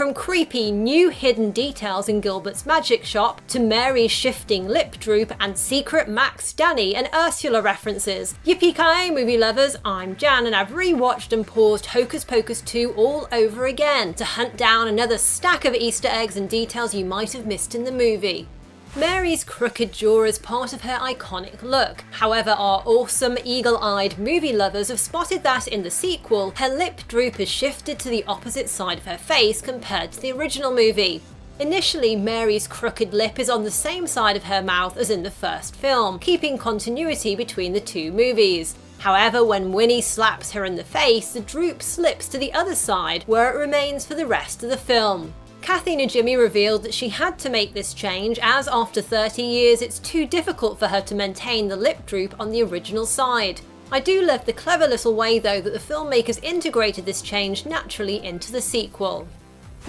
From creepy new hidden details in Gilbert's magic shop, to Mary's shifting lip droop and secret Max, Dani and Ursula references. Yippee-ki-yay movie lovers, I'm Jan and I've rewatched and paused Hocus Pocus 2 all over again to hunt down another stack of Easter eggs and details you might have missed in the movie. Mary's crooked jaw is part of her iconic look. However, our awesome, eagle-eyed movie lovers have spotted that in the sequel, her lip droop has shifted to the opposite side of her face compared to the original movie. Initially, Mary's crooked lip is on the same side of her mouth as in the first film, keeping continuity between the two movies. However, when Winnie slaps her in the face, the droop slips to the other side, where it remains for the rest of the film. Kathy Najimy revealed that she had to make this change as after 30 years it's too difficult for her to maintain the lip droop on the original side. I do love the clever little way though that the filmmakers integrated this change naturally into the sequel.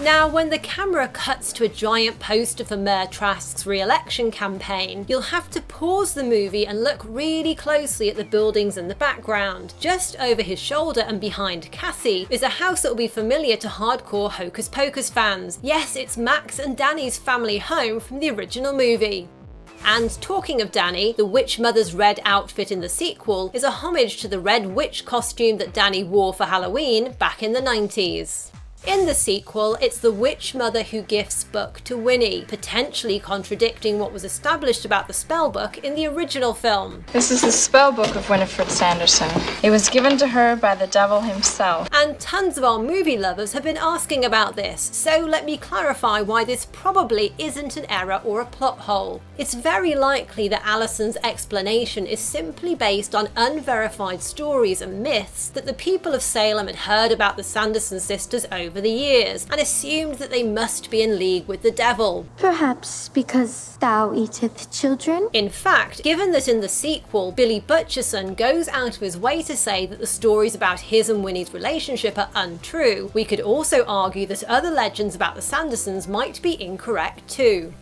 Now, when the camera cuts to a giant poster for Mayor Traske's re-election campaign, you'll have to pause the movie and look really closely at the buildings in the background. Just over his shoulder and behind Kathy is a house that will be familiar to hardcore Hocus Pocus fans. Yes, it's Max and Dani's family home from the original movie. And talking of Dani, the witch mother's red outfit in the sequel is a homage to the red witch costume that Dani wore for Halloween back in the 90s. In the sequel, it's the witch mother who gifts book to Winnie, potentially contradicting what was established about the spell book in the original film. This is the spell book of Winifred Sanderson. It was given to her by the devil himself. And tons of our movie lovers have been asking about this, so let me clarify why this probably isn't an error or a plot hole. It's very likely that Alison's explanation is simply based on unverified stories and myths that the people of Salem had heard about the Sanderson sisters over the years, and assumed that they must be in league with the devil. Perhaps because thou eateth children? In fact, given that in the sequel, Billy Butcherson goes out of his way to say that the stories about his and Winnie's relationship are untrue, we could also argue that other legends about the Sandersons might be incorrect too.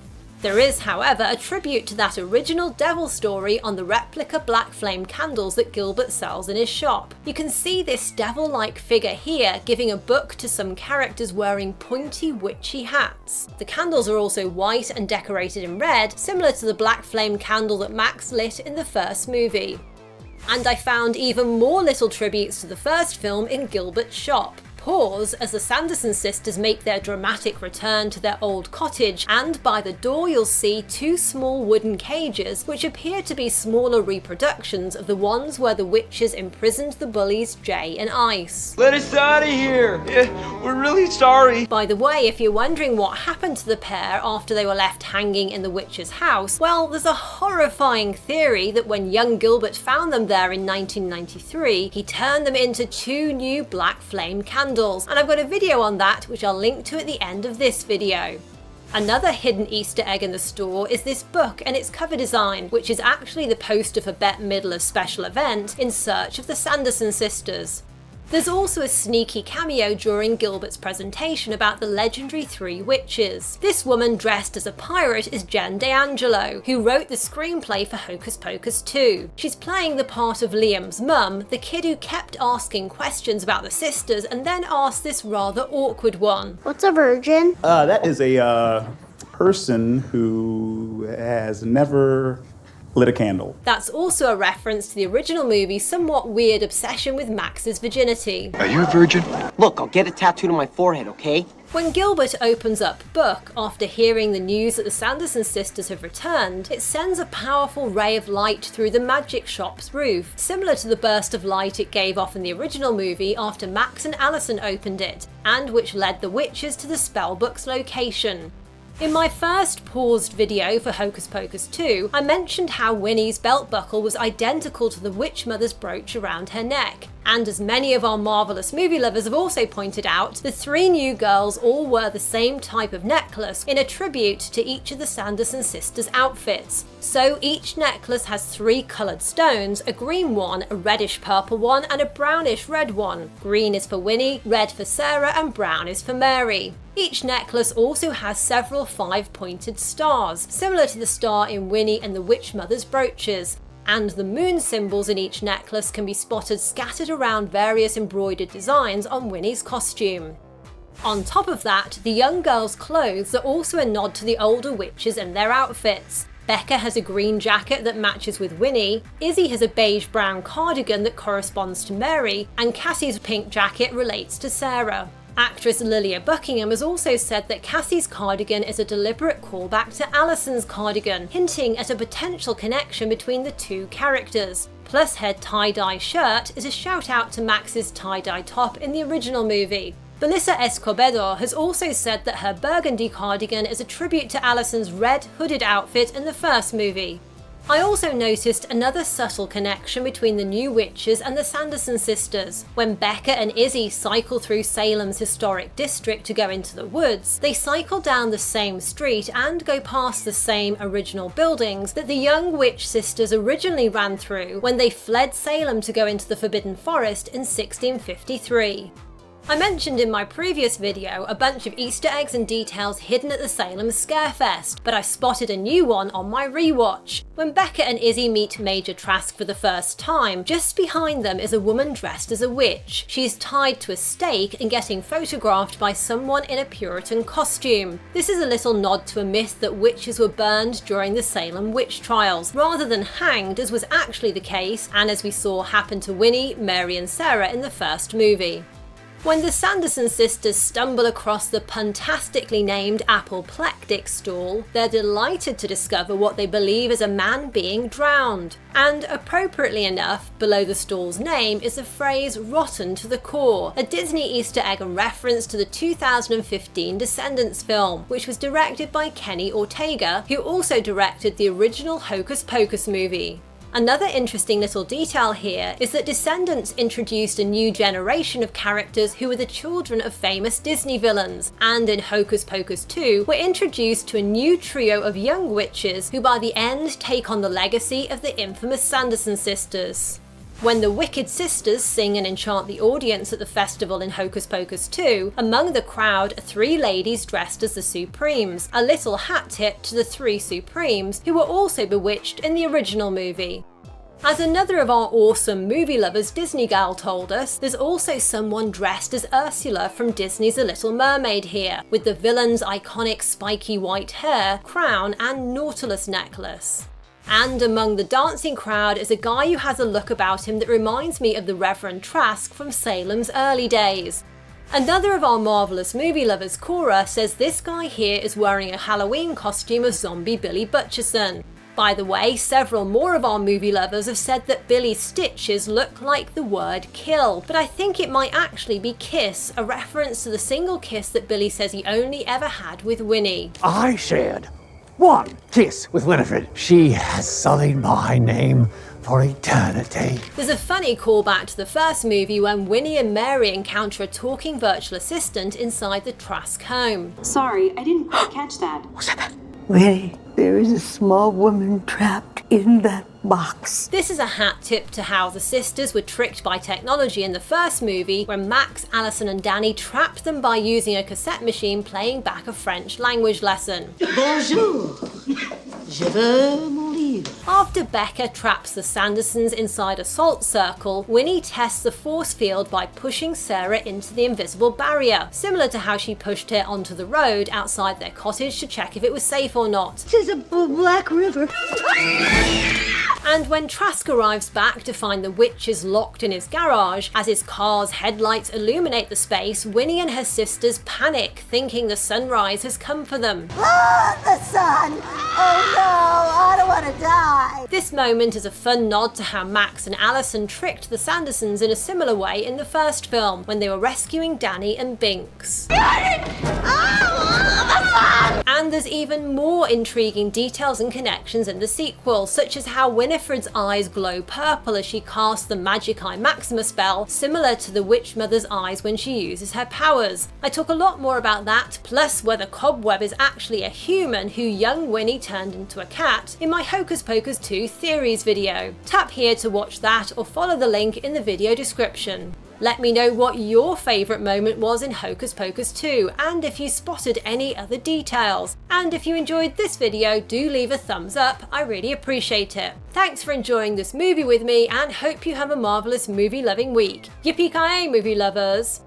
There is, however, a tribute to that original devil story on the replica black flame candles that Gilbert sells in his shop. You can see this devil-like figure here giving a book to some characters wearing pointy witchy hats. The candles are also white and decorated in red, similar to the black flame candle that Max lit in the first movie. And I found even more little tributes to the first film in Gilbert's shop. Pause as the Sanderson sisters make their dramatic return to their old cottage, and by the door you'll see two small wooden cages which appear to be smaller reproductions of the ones where the witches imprisoned the bullies Jay and Ice. Let us out of here! We're really sorry! By the way, if you're wondering what happened to the pair after they were left hanging in the witch's house, well, there's a horrifying theory that when young Gilbert found them there in 1993, he turned them into two new black flame candles. And I've got a video on that which I'll link to at the end of this video. Another hidden Easter egg in the store is this book and its cover design, which is actually the poster for Bette Midler's special event, In Search of the Sanderson Sisters. There's also a sneaky cameo during Gilbert's presentation about the legendary three witches. This woman dressed as a pirate is Jen DeAngelo, who wrote the screenplay for Hocus Pocus 2. She's playing the part of Liam's mum, the kid who kept asking questions about the sisters and then asked this rather awkward one. What's a virgin? That is a person who has never lit a candle. That's also a reference to the original movie's somewhat weird obsession with Max's virginity. Are you a virgin? Look, I'll get it tattooed on my forehead, okay? When Gilbert opens up Book after hearing the news that the Sanderson sisters have returned, it sends a powerful ray of light through the magic shop's roof, similar to the burst of light it gave off in the original movie after Max and Allison opened it, and which led the witches to the spellbook's location. In my first paused video for Hocus Pocus 2, I mentioned how Winnie's belt buckle was identical to the witch mother's brooch around her neck. And as many of our marvellous movie lovers have also pointed out, the three new girls all wear the same type of necklace in a tribute to each of the Sanderson sisters' outfits. So each necklace has three coloured stones, a green one, a reddish purple one, and a brownish red one. Green is for Winnie, red for Sarah, and brown is for Mary. Each necklace also has several 5-pointed stars, similar to the star in Winnie and the Witch Mother's brooches. And the moon symbols in each necklace can be spotted scattered around various embroidered designs on Winnie's costume. On top of that, the young girl's clothes are also a nod to the older witches and their outfits. Becca has a green jacket that matches with Winnie, Izzy has a beige-brown cardigan that corresponds to Mary, and Cassie's pink jacket relates to Sarah. Actress Lilia Buckingham has also said that Cassie's cardigan is a deliberate callback to Alison's cardigan, hinting at a potential connection between the two characters. Plus, her tie-dye shirt is a shout-out to Max's tie-dye top in the original movie. Belissa Escobedo has also said that her burgundy cardigan is a tribute to Alison's red hooded outfit in the first movie. I also noticed another subtle connection between the new witches and the Sanderson sisters. When Becca and Izzy cycle through Salem's historic district to go into the woods, they cycle down the same street and go past the same original buildings that the young witch sisters originally ran through when they fled Salem to go into the Forbidden Forest in 1653. I mentioned in my previous video a bunch of Easter eggs and details hidden at the Salem Scarefest, but I spotted a new one on my rewatch. When Becca and Izzy meet Major Traske for the first time, just behind them is a woman dressed as a witch. She's tied to a stake and getting photographed by someone in a Puritan costume. This is a little nod to a myth that witches were burned during the Salem witch trials, rather than hanged as was actually the case, and as we saw happen to Winnie, Mary and Sarah in the first movie. When the Sanderson sisters stumble across the puntastically named apoplectic stall, they're delighted to discover what they believe is a man being drowned. And appropriately enough, below the stall's name is the phrase "rotten to the core," a Disney Easter egg and reference to the 2015 Descendants film, which was directed by Kenny Ortega, who also directed the original Hocus Pocus movie. Another interesting little detail here is that Descendants introduced a new generation of characters who were the children of famous Disney villains, and in Hocus Pocus 2 were introduced to a new trio of young witches who by the end take on the legacy of the infamous Sanderson sisters. When the Wicked Sisters sing and enchant the audience at the festival in Hocus Pocus 2, among the crowd are three ladies dressed as the Supremes, a little hat tip to the three Supremes who were also bewitched in the original movie. As another of our awesome movie lovers Disney gal told us, there's also someone dressed as Ursula from Disney's A Little Mermaid here, with the villain's iconic spiky white hair, crown and Nautilus necklace. And among the dancing crowd is a guy who has a look about him that reminds me of the Reverend Traske from Salem's early days. Another of our marvellous movie lovers, Cora, says this guy here is wearing a Halloween costume of zombie Billy Butcherson. By the way, several more of our movie lovers have said that Billy's stitches look like the word kill, but I think it might actually be kiss, a reference to the single kiss that Billy says he only ever had with Winnie. I shared one kiss with Winifred. She has sullied my name for eternity. There's a funny callback to the first movie when Winnie and Mary encounter a talking virtual assistant inside the Traske home. Sorry, I didn't quite catch that. Who said that? Winnie, there is a small woman trapped in that box. This is a hat tip to how the sisters were tricked by technology in the first movie when Max, Allison and Dani trapped them by using a cassette machine playing back a French language lesson. Bonjour. Je veux mon livre. After Becca traps the Sandersons inside a salt circle, Winnie tests the force field by pushing Sarah into the invisible barrier, similar to how she pushed her onto the road outside their cottage to check if it was safe or not. Tis a black river. And when Traske arrives back to find the witches locked in his garage, as his car's headlights illuminate the space, Winnie and her sisters panic, thinking the sunrise has come for them. Ah, the sun! Oh no, I don't want to die! This moment is a fun nod to how Max and Allison tricked the Sandersons in a similar way in the first film, when they were rescuing Dani and Binks. And there's even more intriguing details and connections in the sequel, such as how Winifred's eyes glow purple as she casts the Magic Eye Maxima spell, similar to the Witch Mother's eyes when she uses her powers. I talk a lot more about that, plus whether Cobweb is actually a human who young Winnie turned into a cat, in my Hocus Pocus 2 theories video. Tap here to watch that or follow the link in the video description. Let me know what your favourite moment was in Hocus Pocus 2, and if you spotted any other details. And if you enjoyed this video, do leave a thumbs up, I really appreciate it. Thanks for enjoying this movie with me, and hope you have a marvellous movie loving week. Yippee-ki-yay, movie lovers!